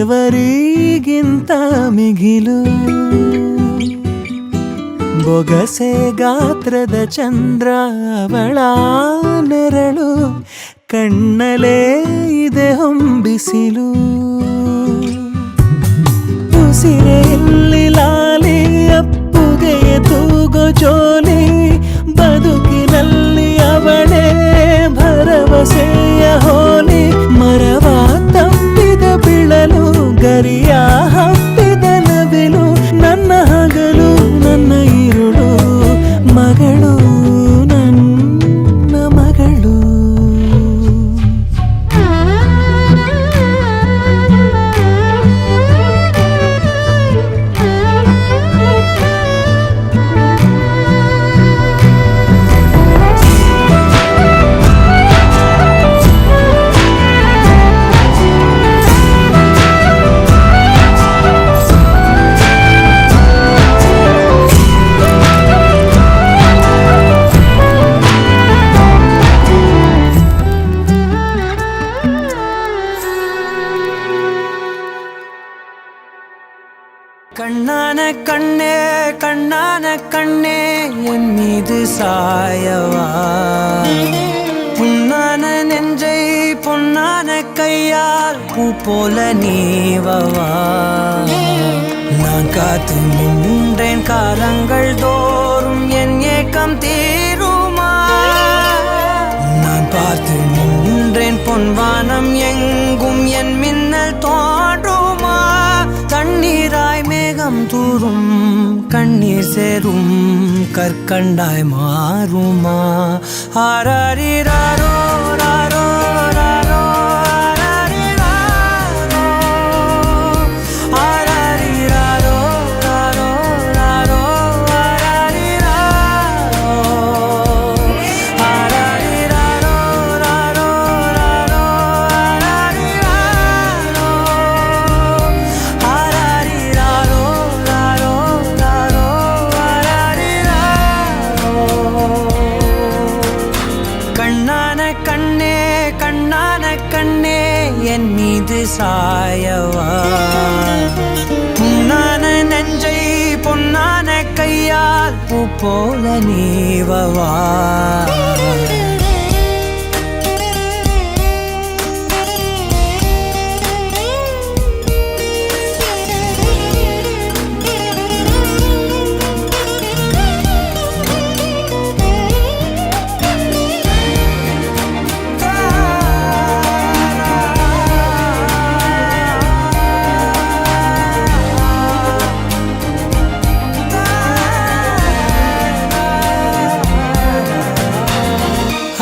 ದೇವರಿಗಿಂತ ಮಿಗಿಲು ಬೊಗಸೆ ಗಾತ್ರದ ಚಂದ್ರ ಅವಳ ನೆರಳು ಕಣ್ಣಲೇ ಇದೆ ಹೊಂಬಿಸಿಲು ಉಸಿರೆಯಲ್ಲಿ ಲಾಲಿ ಅಪ್ಪುಗೆಯ ತೂಗೋ ಜೋಲಿ ಬದುಕಿನಲ್ಲಿ ಅವಳೇ ಭರವಸೆಯ ಹೋಲಿ ಮರವ ತಪ್ಪಿದ ಬಿಳಲು ಗರಿಯ ಹಬ್ಬಿದ ನವಿಲು ನನ್ನ ಹಗಲು ನನ್ನ ಇರುಳು ಮಗಳು ನನ್ನ ಮಗಳು கண்ணான கண்ணே கண்ணான கண்ணே என் மீது சாயவா புண்ணான நெஞ்சை பொன்னான கையால் பூ போல நீவவா நான் காத்து நின்றேன் காலங்கள் தோறும் என் ஏக்கம் தீருமா நான் பார்த்து நின்றேன் பொன்வானம் எங்கும் என் மின்னல் தோன்றுமா தண்ணீராய் மேகம் தூரும் கண்ணீர் சேரும் கற்கண்டாய் மாறுமா ஆராரிராரோ ராரோ ராரோ ஆராரிராரோ ராரோ ராரோ ஆராரிராரோ ராரோ ராரோ கண்ணான கண்ணே கண்ணான கண்ணே என் மீது சாயவா புண்ணான நெஞ்சை பொன்னான கையால் பூ போல நீவவா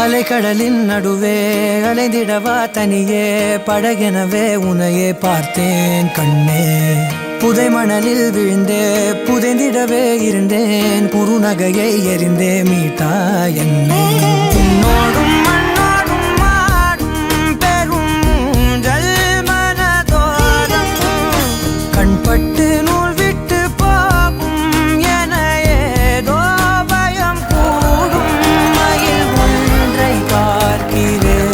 அலைக்கடலின் நடுவே அலைந்திடவா தனியே படகெனவே உனையே பார்த்தேன் கண்ணே புதை மணலில் விழுந்தே புதைந்திடவே இருந்தேன் குறுநகையை எறிந்தே மீட்டா என்னை உன்னோடும் மண்ணோடும் மாடும் பெரும் ஊஞ்சல் மனதோரம் கண்பட்டு நூல் விட்டு போகும் என ஏதோ பயம் கூடும் மயில் ஒன்றை பார்க்கிறேன்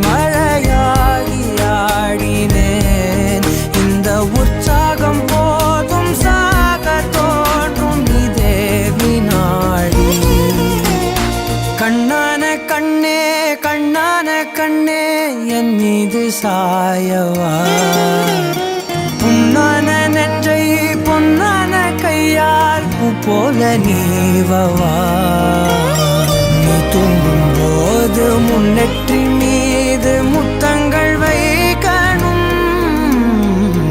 மழையாகி ஆடினேன் இந்த உற்சாகம் போதும் சாக தோன்றும் இதே வினாடி கண்ணான கண்ணே கண்ணான கண்ணே என் மீது சாயவா புண்ணான நெஞ்சை பொன்னான கையால் பூ போல நீவவா நீ தூங்கும் போது முன்னெற்றி மீது முத்தங்கள் வைக்கணும்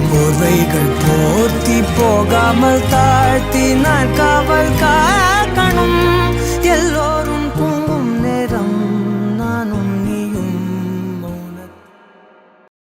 போர்வைகள் போர்த்தி போகாமல் தாழ்த்தி நான் காவல் காக்கணும் எல்லோ